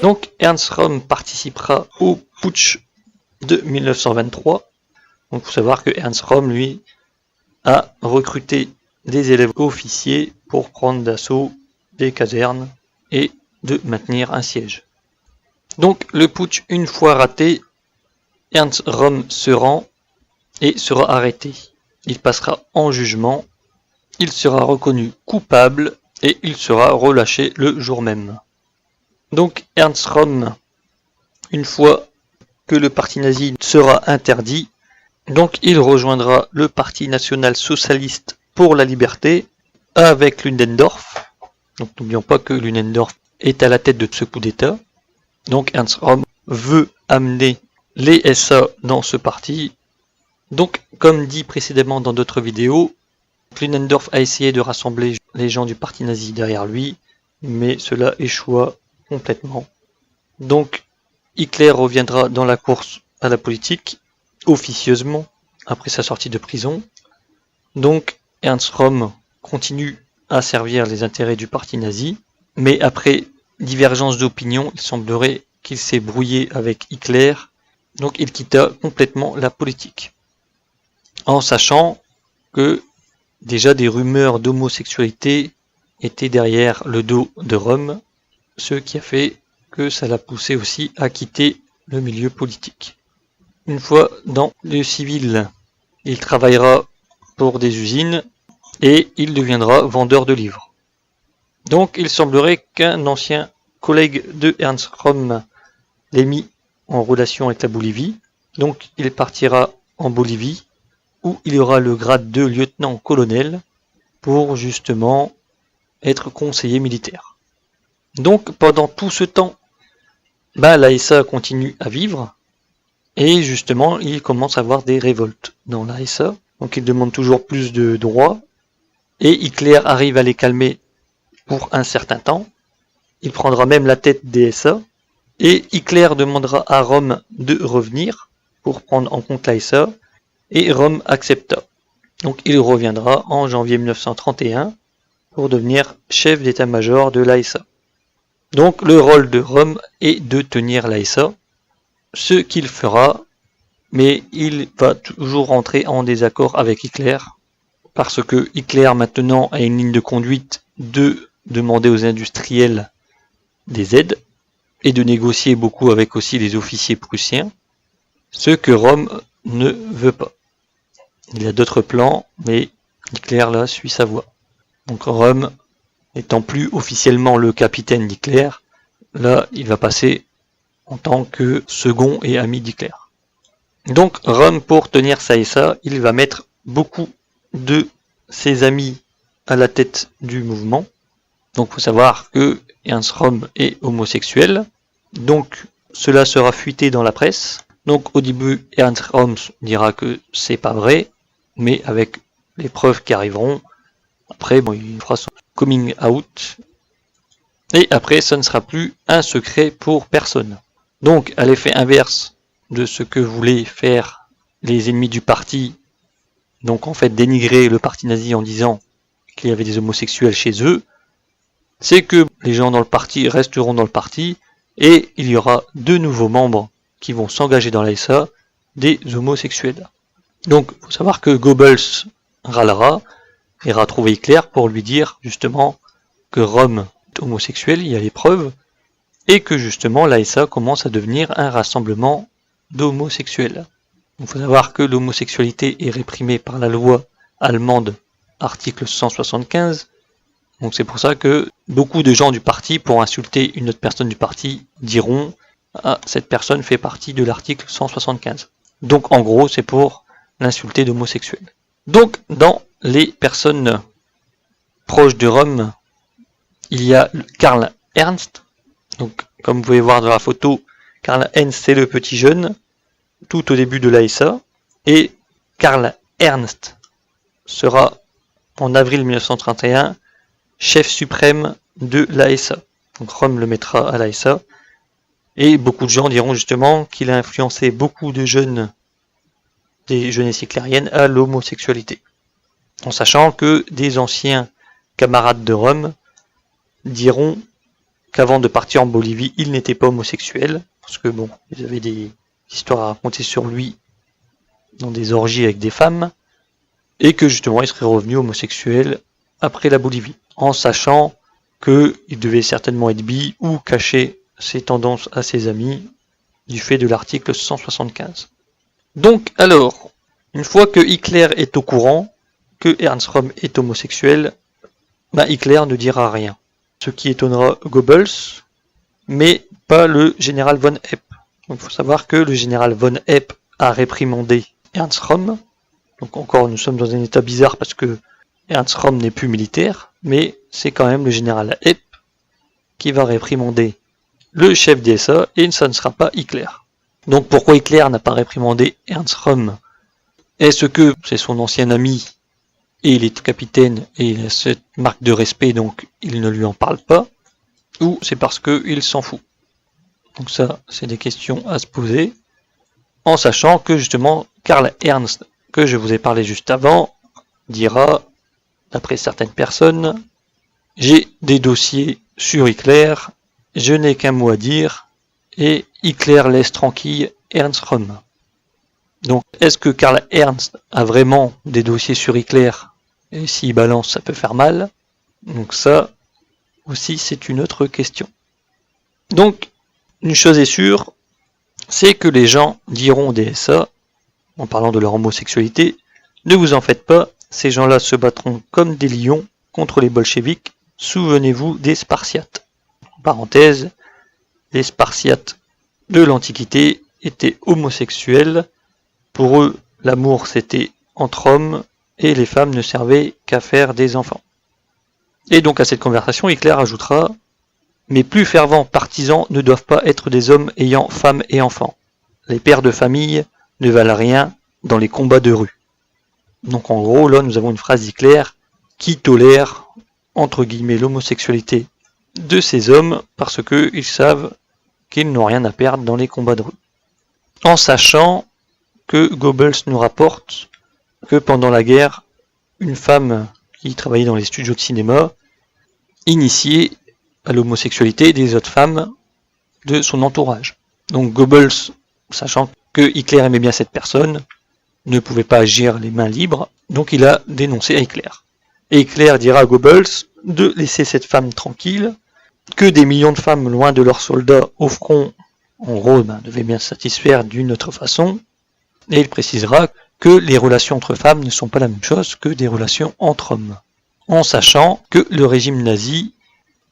Donc Ernst Röhm participera au putsch de 1923. Donc il faut savoir que Ernst Röhm, lui, a recruté des élèves officiers pour prendre d'assaut des casernes et de maintenir un siège. Donc le putsch une fois raté, Ernst Röhm se rend et sera arrêté. Il passera en jugement, il sera reconnu coupable et il sera relâché le jour même. Donc Ernst Röhm, une fois que le parti nazi sera interdit, donc il rejoindra le Parti national-socialiste pour la liberté avec Ludendorff. Donc n'oublions pas que Ludendorff est à la tête de ce coup d'État. Donc Ernst Röhm veut amener les SA dans ce parti. Donc comme dit précédemment dans d'autres vidéos, Ludendorff a essayé de rassembler les gens du parti nazi derrière lui, mais cela échoua complètement. Donc Hitler reviendra dans la course à la politique, officieusement, après sa sortie de prison. Donc Ernst Röhm continue à servir les intérêts du parti nazi, mais après divergence d'opinion, il semblerait qu'il s'est brouillé avec Hitler, donc il quitta complètement la politique. En sachant que déjà des rumeurs d'homosexualité étaient derrière le dos de Röhm, ce qui a fait que ça l'a poussé aussi à quitter le milieu politique. Une fois dans le civil, il travaillera pour des usines et il deviendra vendeur de livres. Donc il semblerait qu'un ancien collègue de Ernst Röhm l'ait mis en relation avec la Bolivie. Donc il partira en Bolivie où il aura le grade de lieutenant-colonel pour justement être conseiller militaire. Donc pendant tout ce temps, la SA continue à vivre et justement il commence à avoir des révoltes dans la SA. Donc il demande toujours plus de droits et Hitler arrive à les calmer pour un certain temps. Il prendra même la tête des SA et Hitler demandera à Röhm de revenir pour prendre en compte la SA et Röhm accepta. Donc il reviendra en janvier 1931 pour devenir chef d'état-major de l'ASA. Donc le rôle de Röhm est de tenir l'ASA, ce qu'il fera, mais il va toujours rentrer en désaccord avec Hitler, parce que Hitler maintenant a une ligne de conduite de demander aux industriels des aides, et de négocier beaucoup avec aussi les officiers prussiens, ce que Röhm ne veut pas. Il a d'autres plans, mais Hitler là suit sa voie. Donc Röhm, n'étant plus officiellement le capitaine d'Hitler, là il va passer en tant que second et ami d'Hitler. Donc Röhm, pour tenir ça et ça, il va mettre beaucoup de ses amis à la tête du mouvement. Donc il faut savoir que Ernst Röhm est homosexuel, donc cela sera fuité dans la presse. Donc au début Ernst Röhm dira que c'est pas vrai, mais avec les preuves qui arriveront, après il fera son coming out, et après ça ne sera plus un secret pour personne. Donc à l'effet inverse de ce que voulaient faire les ennemis du parti, donc en fait dénigrer le parti nazi en disant qu'il y avait des homosexuels chez eux, c'est que les gens dans le parti resteront dans le parti, et il y aura de nouveaux membres qui vont s'engager dans l'ASA, des homosexuels. Donc il faut savoir que Goebbels râlera, ira trouver Hitler pour lui dire justement que Röhm est homosexuel, il y a les preuves, et que justement l'ASA commence à devenir un rassemblement d'homosexuels. Il faut savoir que l'homosexualité est réprimée par la loi allemande, article 175, donc c'est pour ça que beaucoup de gens du parti, pour insulter une autre personne du parti, diront « Ah, cette personne fait partie de l'article 175 ». Donc en gros, c'est pour l'insulter d'homosexuel. Donc, dans les personnes proches de Rome, il y a Karl Ernst. Donc, comme vous pouvez voir dans la photo, Karl Ernst, c'est le petit jeune, tout au début de l'ASA. Et Karl Ernst sera, en avril 1931, chef suprême de l'ASA. Donc Rome le mettra à l'ASA. Et beaucoup de gens diront justement qu'il a influencé beaucoup de jeunes, des jeunesses hitlériennes, à l'homosexualité. En sachant que des anciens camarades de Rome diront qu'avant de partir en Bolivie, il n'était pas homosexuel, parce que bon, ils avaient des histoires à raconter sur lui dans des orgies avec des femmes, et que justement il serait revenu homosexuel après la Bolivie, en sachant qu'il devait certainement être bi ou cacher ses tendances à ses amis du fait de l'article 175. Donc alors, une fois que Hitler est au courant que Ernst Röhm est homosexuel, Hitler ne dira rien. Ce qui étonnera Goebbels, mais pas le général von Epp. Donc il faut savoir que le général von Epp a réprimandé Ernst Röhm. Donc encore, nous sommes dans un état bizarre parce que Ernst Röhm n'est plus militaire, mais c'est quand même le général Epp qui va réprimander le chef des SA, et ça ne sera pas Hitler. Donc pourquoi Hitler n'a pas réprimandé Ernst Röhm? Est-ce que c'est son ancien ami, et il est capitaine, et il a cette marque de respect, donc il ne lui en parle pas, ou c'est parce qu'il s'en fout? Donc ça, c'est des questions à se poser, en sachant que justement, Karl Ernst, que je vous ai parlé juste avant, dira, d'après certaines personnes, j'ai des dossiers sur Hitler, je n'ai qu'un mot à dire, et Hitler laisse tranquille Ernst Röhm. Donc, est-ce que Karl Ernst a vraiment des dossiers sur Hitler? Et s'il balance, ça peut faire mal. Donc ça, aussi, c'est une autre question. Donc, une chose est sûre, c'est que les gens diront des SA, en parlant de leur homosexualité, ne vous en faites pas, ces gens-là se battront comme des lions contre les bolcheviks, souvenez-vous des Spartiates. En parenthèse, les Spartiates de l'Antiquité étaient homosexuels, pour eux, l'amour c'était entre hommes, et les femmes ne servaient qu'à faire des enfants. Et donc à cette conversation, Hitler ajoutera « Mes plus fervents partisans ne doivent pas être des hommes ayant femmes et enfants. Les pères de famille ne valent rien dans les combats de rue. » Donc en gros, là nous avons une phrase d'Hitler qui tolère, entre guillemets, l'homosexualité de ces hommes parce qu'ils savent qu'ils n'ont rien à perdre dans les combats de rue. En sachant que Goebbels nous rapporte que pendant la guerre, une femme qui travaillait dans les studios de cinéma initiait à l'homosexualité des autres femmes de son entourage. Donc Goebbels, sachant que Hitler aimait bien cette personne, ne pouvait pas agir les mains libres, donc il a dénoncé à Hitler. Et Hitler dira à Goebbels de laisser cette femme tranquille, que des millions de femmes loin de leurs soldats au front, en gros, devaient bien se satisfaire d'une autre façon, et il précisera que les relations entre femmes ne sont pas la même chose que des relations entre hommes, en sachant que le régime nazi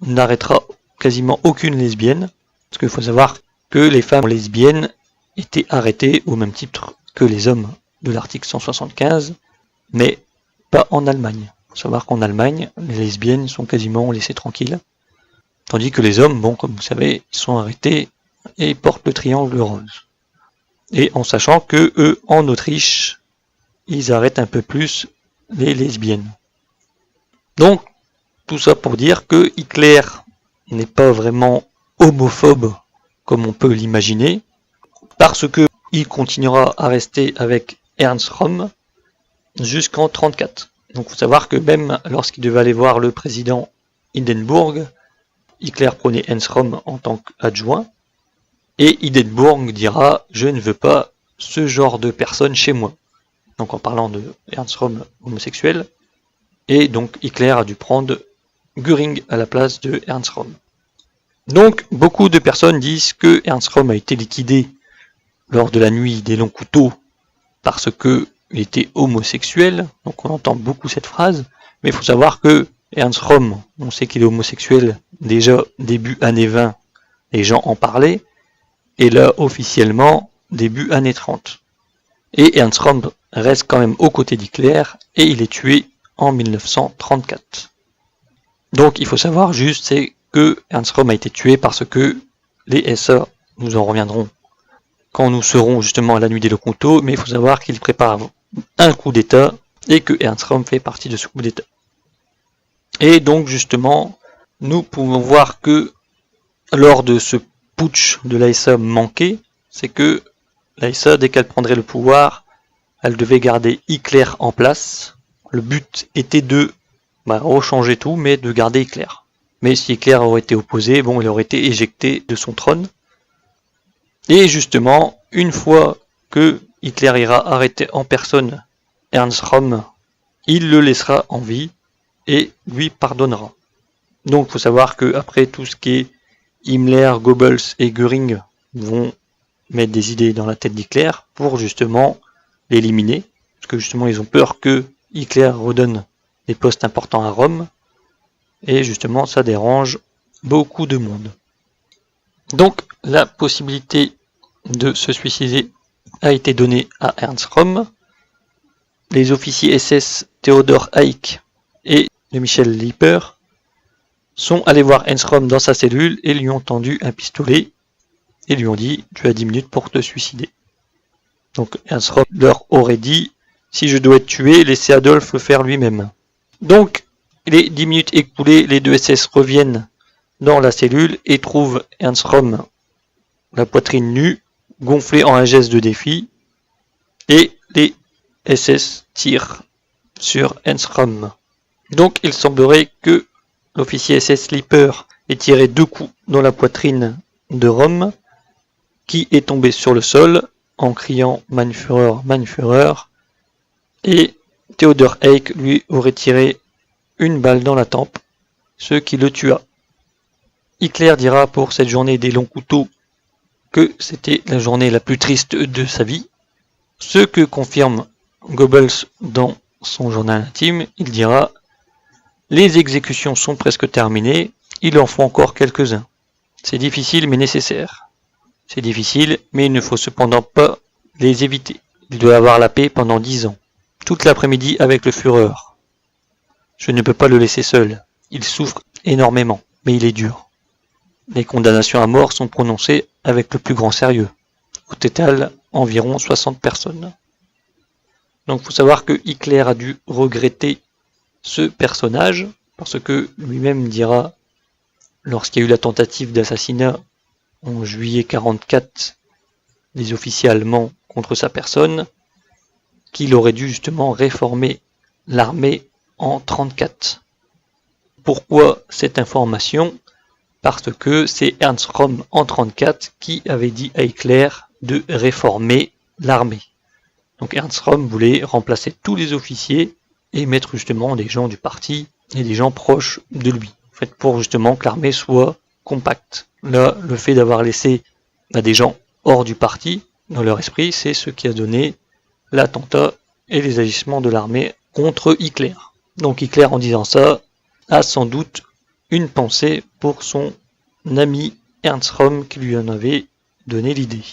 n'arrêtera quasiment aucune lesbienne, parce qu'il faut savoir que les femmes lesbiennes étaient arrêtées au même titre que les hommes de l'article 175, mais pas en Allemagne. Il faut savoir qu'en Allemagne, les lesbiennes sont quasiment laissées tranquilles, tandis que les hommes, comme vous savez, ils sont arrêtés et portent le triangle rose. Et en sachant que eux, en Autriche, ils arrêtent un peu plus les lesbiennes. Donc, tout ça pour dire que Hitler n'est pas vraiment homophobe comme on peut l'imaginer, parce que il continuera à rester avec Ernst Röhm jusqu'en 1934. Donc il faut savoir que même lorsqu'il devait aller voir le président Hindenburg, Hitler prenait Ernst Röhm en tant qu'adjoint, et Hindenburg dira « Je ne veux pas ce genre de personne chez moi ». Donc en parlant de Ernst Röhm homosexuel, et donc Hitler a dû prendre Göring à la place de Ernst Röhm. Donc beaucoup de personnes disent que Ernst Röhm a été liquidé lors de la nuit des longs couteaux parce qu'il était homosexuel, donc on entend beaucoup cette phrase, mais il faut savoir que Ernst Röhm, on sait qu'il est homosexuel déjà début années 20, les gens en parlaient, et là officiellement début années 30. Et Ernst Röhm reste quand même aux côtés d'Hitler et il est tué en 1934. Donc il faut savoir juste c'est que Ernst Röhm a été tué parce que les SA, nous en reviendrons quand nous serons justement à la nuit des Loconteaux, mais il faut savoir qu'il prépare un coup d'État et que Ernst Röhm fait partie de ce coup d'État. Et donc justement, nous pouvons voir que lors de ce putsch de l'ASA manqué, c'est que l'ASA, dès qu'elle prendrait le pouvoir, elle devait garder Hitler en place. Le but était de rechanger tout, mais de garder Hitler. Mais si Hitler aurait été opposé, bon, il aurait été éjecté de son trône. Et justement, une fois que Hitler ira arrêter en personne Ernst Röhm, il le laissera en vie et lui pardonnera. Donc il faut savoir qu'après tout ce qui est Himmler, Goebbels et Göring vont mettre des idées dans la tête d'Hitler pour justement l'éliminer, parce que justement ils ont peur que Hitler redonne des postes importants à Rome, et justement ça dérange beaucoup de monde. Donc la possibilité de se suicider a été donnée à Ernst Röhm. Les officiers SS Theodor Eick et de Michel Lieper sont allés voir Ernst Röhm dans sa cellule et lui ont tendu un pistolet et lui ont dit « Tu as 10 minutes pour te suicider ». Donc Ernst Röhm leur aurait dit « Si je dois être tué, laissez Adolf le faire lui-même ». Donc les 10 minutes écoulées, les deux SS reviennent dans la cellule et trouvent Ernst Röhm la poitrine nue, gonflée en un geste de défi, et les SS tirent sur Ernst Röhm. Donc il semblerait que l'officier SS Lieper ait tiré 2 coups dans la poitrine de Röhm, qui est tombé sur le sol en criant « Mein Führer, mein Führer », et Theodor Eick lui aurait tiré une balle dans la tempe, ce qui le tua. Hitler dira pour cette journée des longs couteaux que c'était la journée la plus triste de sa vie, ce que confirme Goebbels dans son journal intime. Il dira « Les exécutions sont presque terminées, il en faut encore quelques-uns. C'est difficile mais nécessaire. C'est difficile, mais il ne faut cependant pas les éviter. Il doit avoir la paix pendant 10 ans, toute l'après-midi avec le Führer. Je ne peux pas le laisser seul. Il souffre énormément, mais il est dur. Les condamnations à mort sont prononcées avec le plus grand sérieux. Au total, environ 60 personnes. Donc il faut savoir que Hitler a dû regretter ce personnage, parce que lui-même dira, lorsqu'il y a eu la tentative d'assassinat en juillet 1944 des officiers allemands contre sa personne, qu'il aurait dû justement réformer l'armée en 1934. Pourquoi cette information ? Parce que c'est Ernst Röhm en 1934 qui avait dit à Hitler de réformer l'armée. Donc Ernst Röhm voulait remplacer tous les officiers et mettre justement des gens du parti et des gens proches de lui, en fait, pour justement que l'armée soit compacte. Là, le fait d'avoir laissé des gens hors du parti, dans leur esprit, c'est ce qui a donné l'attentat et les agissements de l'armée contre Hitler. Donc Hitler, en disant ça, a sans doute une pensée pour son ami Ernst Röhm qui lui en avait donné l'idée.